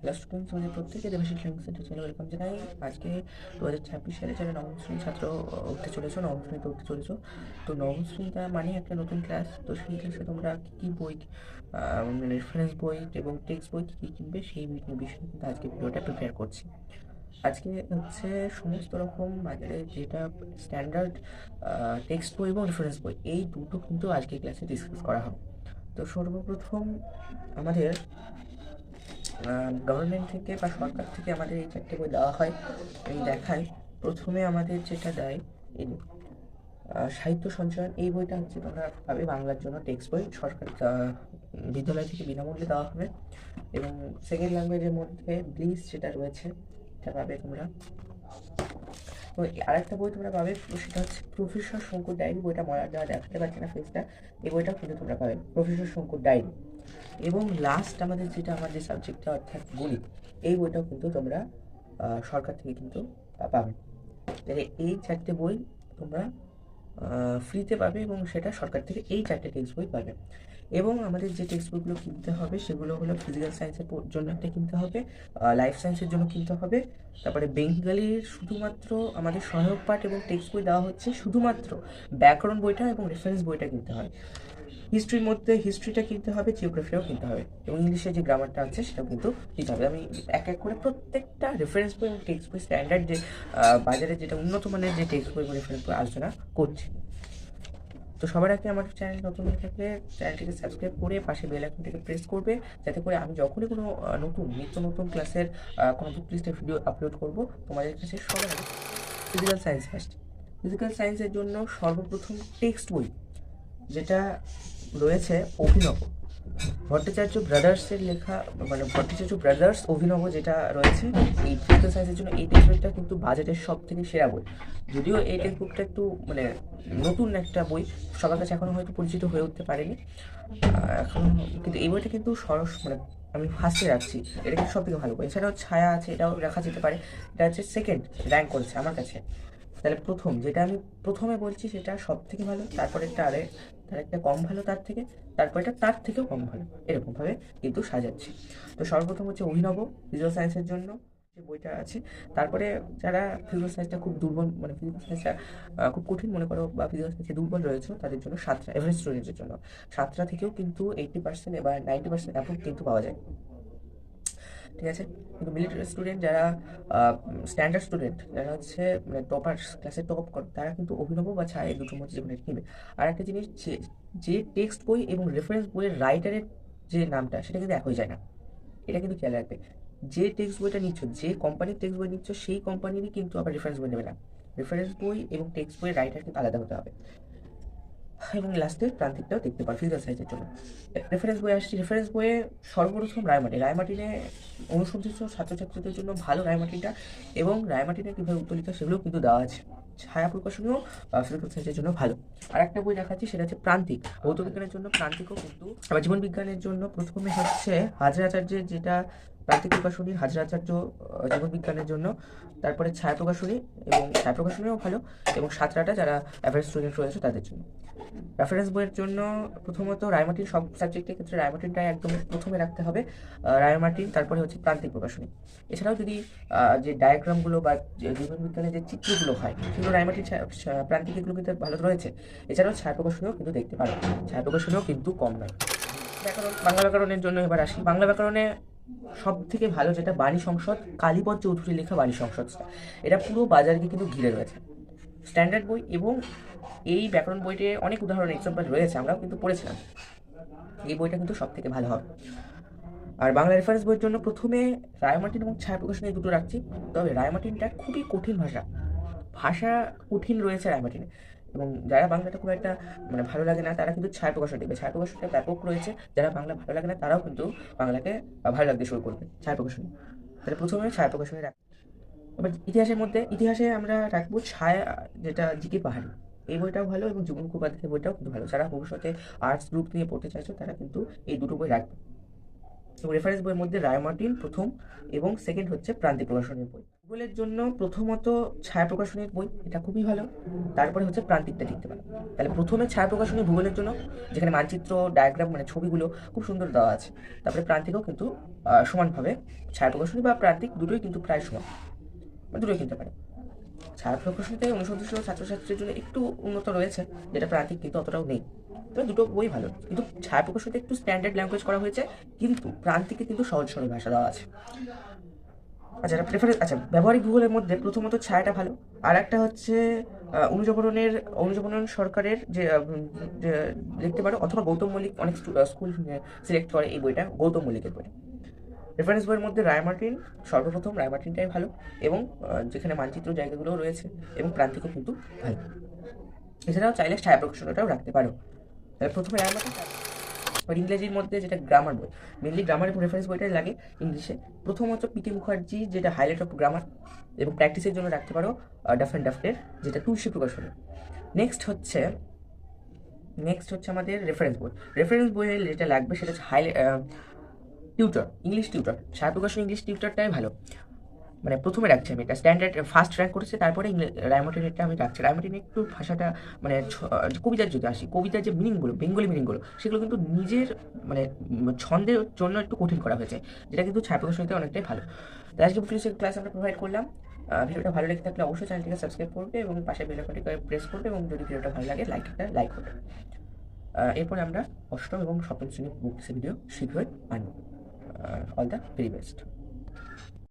Hello students, আমাদের প্রত্যেকে Debashis learning centre চ্যানেলে ওয়েলকাম জানাই। আজকে 2026 সালে যারা নবম শ্রেণীর ছাত্র উঠতে চলেছো, নবম শ্রেণীতে উঠতে চলেছো, তো নবম শ্রেণীটা মানে একটা নতুন ক্লাস। তো সেই ক্লাসে তোমরা কী কী বই, রেফারেন্স বই এবং টেক্সট বই কী কী কিনবে সেই বিষয়ে কিন্তু আজকে ভিডিওটা প্রিপেয়ার করছি। আজকে হচ্ছে সমস্ত রকম বাজারে যেটা স্ট্যান্ডার্ড টেক্সট বই এবং রেফারেন্স বই, এই দুটো কিন্তু আজকে ক্লাসে ডিসকাস করা হবে। তো সর্বপ্রথম আমাদের গভর্নমেন্ট থেকে বা সরকার থেকে আমাদের এই চারটে বই দেওয়া হয়। আমি দেখাই, প্রথমে আমাদের যেটা দেয় এই সাহিত্য সঞ্চয়ন, এই বইটা হচ্ছে তোমরা পাবে বাংলার জন্য টেক্সট বই, সরকার বিদ্যালয় থেকে বিনামূল্যে দেওয়া হবে। এবং সেকেন্ড ল্যাঙ্গুয়েজের মধ্যে ব্লিস যেটা রয়েছে, এটা পাবে তোমরা। তো আরেকটা বই তোমরা পাবে, সেটা হচ্ছে প্রফেসর শঙ্কুর ডায়েরি। বইটা মরা দেওয়া দেখাতে পারছে না ফেসটা, এই বইটাও কিন্তু তোমরা পাবে, প্রফেসর শঙ্কুর ডায়েরি। এবং লাস্ট আমাদের যেটা আমার যে সাবজেক্টটা অর্থাৎ গণিত, এই বইটাও কিন্তু তোমরা সরকার থেকে কিন্তু পাবে। তাহলে এই চারটে বই তোমরা ফ্রিতে পাবে এবং সেটা সরকার থেকে এই চারটে টেক্সট বই পাবে। এবং আমাদের যে টেক্সট বইগুলো কিনতে হবে সেগুলো হলো ফিজিক্যাল সায়েন্সের জন্য একটা কিনতে হবে, লাইফ সায়েন্সের জন্য কিনতে হবে। তারপরে বেঙ্গলির শুধুমাত্র আমাদের সহায়ক পাঠ এবং টেক্সট বই দেওয়া হচ্ছে, শুধুমাত্র ব্যাকরণ বইটা এবং রেফারেন্স বইটা কিনতে হয়। হিস্ট্রির মধ্যে হিস্ট্রিটা কিনতে হবে, জিওগ্রাফিও কিনতে হবে, এবং ইংলিশে যে গ্রামারটা আছে সেটাও কিন্তু দিতে হবে। আমি এক এক করে প্রত্যেকটা রেফারেন্স বই এবং টেক্সট বই, স্ট্যান্ডার্ড যে বাজারে যেটা উন্নত মানের যে টেক্সট বই এবং রেফারেন্স বই আলোচনা করছি। তো সবার আগে আমার চ্যানেল নতুন হয়ে থাকলে চ্যানেলটিকে সাবস্ক্রাইব করে পাশে বেল আইকনটিকে প্রেস করবে, যাতে করে আমি যখনই কোনো নিত্য নতুন ক্লাসের কোনো বুক লিস্টের ভিডিও আপলোড করব, তোমাদের কাছে সবার আগে। Physical science first. ফিজিক্যাল সায়েন্সের জন্য সর্বপ্রথম টেক্সট বই যেটা রয়েছে অভিনব ভট্টাচার্য ব্রাদার্সের লেখা, মানে ভট্টাচার্য ব্রাদার্স অভিনব যেটা রয়েছে এই ফিজিক্যাল সায়েন্সের জন্য, এই টেক্সট বইটা কিন্তু বাজারের সব থেকে সেরা বই। যদিও এই টেক্সট বুকটা একটু মানে নতুন একটা বই, সবার কাছে এখনও হয়তো পরিচিত হয়ে উঠতে পারেনি এখন, কিন্তু এই বইটা কিন্তু মানে আমি ফার্স্টে রাখছি, এটা কিন্তু সব থেকে ভালো বই। এছাড়াও ছায়া আছে, এটাও রাখা যেতে পারে, এটা হচ্ছে সেকেন্ড র্যাঙ্ক করেছে আমার কাছে। তাহলে প্রথম যেটা আমি প্রথমে বলছি সেটা সব থেকে ভালো, তারপরে তার একটা কম ভালো তার থেকে, তারপরেটা তার থেকেও কম ভালো, এরকমভাবে কিন্তু সাজাচ্ছি। তো সর্বপ্রথম হচ্ছে অভিনব ফিজিক্যাল সায়েন্সের জন্য যে বইটা আছে। তারপরে যারা ফিজিক্যাল সায়েন্সটা খুব দুর্বল, মানে ফিজিক্যাল সায়েন্সটা খুব কঠিন মনে করো বা ফিজিক্যাল সায়েন্সে দুর্বল রয়েছে, তাদের জন্য সাতটা, এভারেজ স্টুডেন্টের জন্য সাতটা থেকেও কিন্তু 80% বা 90% অ্যাপ্রুভ কিন্তু পাওয়া যায়। ঠিক আছে, কিন্তু মিলিটারি স্টুডেন্ট যারা, স্ট্যান্ডার্ড স্টুডেন্ট যারা হচ্ছে মানে টপার, ক্লাসে টপ করে, তারা কিন্তু অভিনব বা ছায়া এই দুটোর মধ্যে যেকোনো একটা কিনবে। আর একটা জিনিস, যে টেক্সট বই এবং রেফারেন্স বইয়ের রাইটারের যে নামটা, সেটা কিন্তু এক হয়ে যায় না, এটা কিন্তু খেয়াল রাখবে। যে টেক্সট বইটা নিচ্ছ, যে কোম্পানির টেক্সট বই নিচ্ছ, সেই কোম্পানিরই কিন্তু আবার রেফারেন্স বই নেবে না। রেফারেন্স বই এবং টেক্সট বইয়ের রাইটার কিন্তু আলাদা হতে হবে। এবং লাস্টে প্রান্তিকটাও দেখতে পারো ফিজিক্যাল সায়েন্সের জন্য। রেফারেন্স বই আসছি, রেফারেন্স বইয়ে সর্বপ্রথম রায়মার্টিনে অনুসন্ধিত ছাত্রছাত্রীদের জন্য ভালো রায়মার্টিনটা, এবং রায়মার্টিনে কীভাবে উত্তোলিত সেগুলোও কিন্তু দেওয়া আছে। ছায়া প্রকাশনীয় ফিজিক্যাল সায়েন্সের জন্য ভালো। আর একটা বই দেখাচ্ছি, সেটা হচ্ছে প্রান্তিক, ভৌত বিজ্ঞানের জন্য প্রান্তিকও কিন্তু, আবার জীবন বিজ্ঞানের জন্য প্রথমে হচ্ছে হাজরাচার্যের যেটা প্রান্তিক প্রকাশনী, হাজরাচার্য জীবন বিজ্ঞানের জন্য। তারপরে ছায়া প্রকাশনী, এবং ছায়া প্রকাশনীও ভালো, এবং সাতরাটা যারা অ্যাভারেজ স্টুডেন্ট রয়েছে তাদের জন্য। রেফারেন্স বইয়ের জন্য প্রথমত রায়মার্টিন, সব সাবজেক্টের ক্ষেত্রে রায়মার্টিনটাই একদম প্রথমে রাখতে হবে। রায়মার্টিন, তারপরে হচ্ছে প্রান্তিক প্রকাশনী। এছাড়াও যদি যে ডায়াগ্রামগুলো বা জীবন বিজ্ঞানের যে চিত্রগুলো হয়, সেগুলো রায়মার্টিন প্রান্তিক এগুলো কিন্তু ভালো রয়েছে। এছাড়াও ছায়া প্রকাশনীও কিন্তু দেখতে পারো, ছায়া প্রকাশনীও কিন্তু কম নয়। ব্যাকরণ, বাংলা ব্যাকরণের জন্য এবার আসি। বাংলা ব্যাকরণে সব থেকে ভালো যেটা বাণী সংসদ, কালীপদ চৌধুরীর লেখা বাণী সংসদটা, এটা পুরো বাজারকে কিন্তু ঘিরে রয়েছে, স্ট্যান্ডার্ড বই। এবং এই ব্যাকরণ বইতে অনেক উদাহরণ এক্সাম্পল রয়েছে, আমরাও কিন্তু পড়েছিলাম। এই বইটা কিন্তু সব থেকে ভালো হবে। আর বাংলা রেফারেন্স বইয়ের জন্য প্রথমে রায়মার্টিন এবং ছায়া প্রকাশনী এই দুটো রাখছি। তবে রায়মার্টিনটা খুবই কঠিন ভাষা, ভাষা কঠিন রয়েছে রায়মার্টিনে, এবং যারা বাংলাটা খুব একটা মানে ভালো লাগে না, তারা কিন্তু ছায়া প্রকাশন দেখবে, ছায়া প্রকাশনটা ব্যাপক রয়েছে। যারা বাংলা ভালো লাগে না, তারাও কিন্তু বাংলাকে ভালো লাগতে শুরু করবে ছায়া প্রকাশনী। তাহলে প্রথমে ছায়া প্রকাশনী রাখ। এবার ইতিহাসের মধ্যে, ইতিহাসে আমরা রাখবো ছায়া, যেটা জিকে পাহাড়ি, এই বইটাও ভালো, এবং জীবন মুখোপাধ্যায়ের বইটাও কিন্তু ভালো। যারা ভবিষ্যতে আর্টস গ্রুপ নিয়ে পড়তে চাইছো, তারা কিন্তু এই দুটো বই রাখবে। এবং রেফারেন্স বইয়ের মধ্যে রায় মার্টিন প্রথম, এবং সেকেন্ড হচ্ছে প্রান্তিক প্রকাশনের বই। ভূগোলের জন্য প্রথমত ছায়া প্রকাশনীর বই, এটা খুবই ভালো। তারপরে হচ্ছে প্রান্তিকটা লিখতে পারো। তাহলে প্রথমে ছায়া প্রকাশনী ভূগোলের জন্য, যেখানে মানচিত্র ডায়াগ্রাম মানে ছবিগুলো খুব সুন্দর দেওয়া আছে। তারপরে প্রান্তিকও কিন্তু সমানভাবে, ছায়া প্রকাশনী বা প্রান্তিক দুটোই কিন্তু প্রায় সমান, মানে দুটোই কিনতে পারে। ছায়া প্রকাশনীতে অনুষদীয় ছাত্রছাত্রীর জন্য একটু উন্নত রয়েছে, যেটা প্রান্তিক কিন্তু অতটাও নেই। তবে দুটো বই ভালো, কিন্তু ছায়া প্রকাশনীতে একটু স্ট্যান্ডার্ড ল্যাঙ্গুয়েজ করা হয়েছে, কিন্তু প্রান্তিকে কিন্তু সহজ সরল ভাষা দেওয়া আছে। আচ্ছা, প্রেফারেন্স, আচ্ছা, ব্যবহারিক ভূগোলের মধ্যে প্রথমত ছায়াটা ভালো। আর একটা হচ্ছে অনুজীবনের সরকারের যে লিখতে পারো, অথবা গৌতম মল্লিক, অনেক স্কুল সিলেক্ট করে এই বইটা, গৌতম মল্লিকের বই। রেফারেন্স বইয়ের মধ্যে রায়মার্টিন, সর্বপ্রথম রায়মার্টিনটাই ভালো, এবং যেখানে মানচিত্র জায়গাগুলোও রয়েছে, এবং প্রান্তিকও কিন্তু ভালো। এছাড়াও চাইলে ছায়া প্রকাশনাটাও রাখতে পারো। তাহলে প্রথমে রায়মার্টিন। আর ইংরেজির মধ্যে যেটা গ্রামার বই, মেনলি গ্রামার এবং রেফারেন্স বইটাই লাগে ইংলিশে। প্রথমত পিটি মুখার্জি, যেটা হাইলাইট অফ গ্রামার, এবং প্র্যাকটিসের জন্য রাখতে পারো ডাফ অ্যান্ড ডাফটের, যেটা তুলসী প্রকাশনী। নেক্সট হচ্ছে আমাদের রেফারেন্স বই। রেফারেন্স বইয়ে যেটা লাগবে সেটা হচ্ছে টিউটর, ইংলিশ টিউটর। ছায়া প্রকাশনী ইংলিশ টিউটরটাই ভালো, মানে প্রথমে রাখছি আমি এটা, স্ট্যান্ডার্ড ফার্স্ট র্যাঙ্ক করেছে। তারপরে রায়মার্টিনেরটা আমি রাখছি। রায়মার্টিন একটু ভাষাটা, মানে কবিতার যদি আসি, কবিতার যে মিনিংগুলো, বেঙ্গলি মিনিংগুলো, সেগুলো কিন্তু নিজের মানে ছন্দের জন্য একটু কঠিন করা হয়েছে, যেটা কিন্তু ছায়া প্রকাশনীতে অনেকটাই ভালো। তাই আজকে বুক লিস্টের ক্লাস আমরা প্রোভাইড করলাম। ভিডিওটা ভালো লেগে থাকলে অবশ্যই চ্যানেলটিকে সাবস্ক্রাইব করবে, এবং পাশে বেল আইকনটি প্রেস করবে, এবং যদি ভিডিওটা ভালো লাগে লাইক করবে। এরপরে আমরা অষ্টম এবং সপ্তম শ্রেণীর বুক ভিডিও শীঘ্রই আনব। All the very best.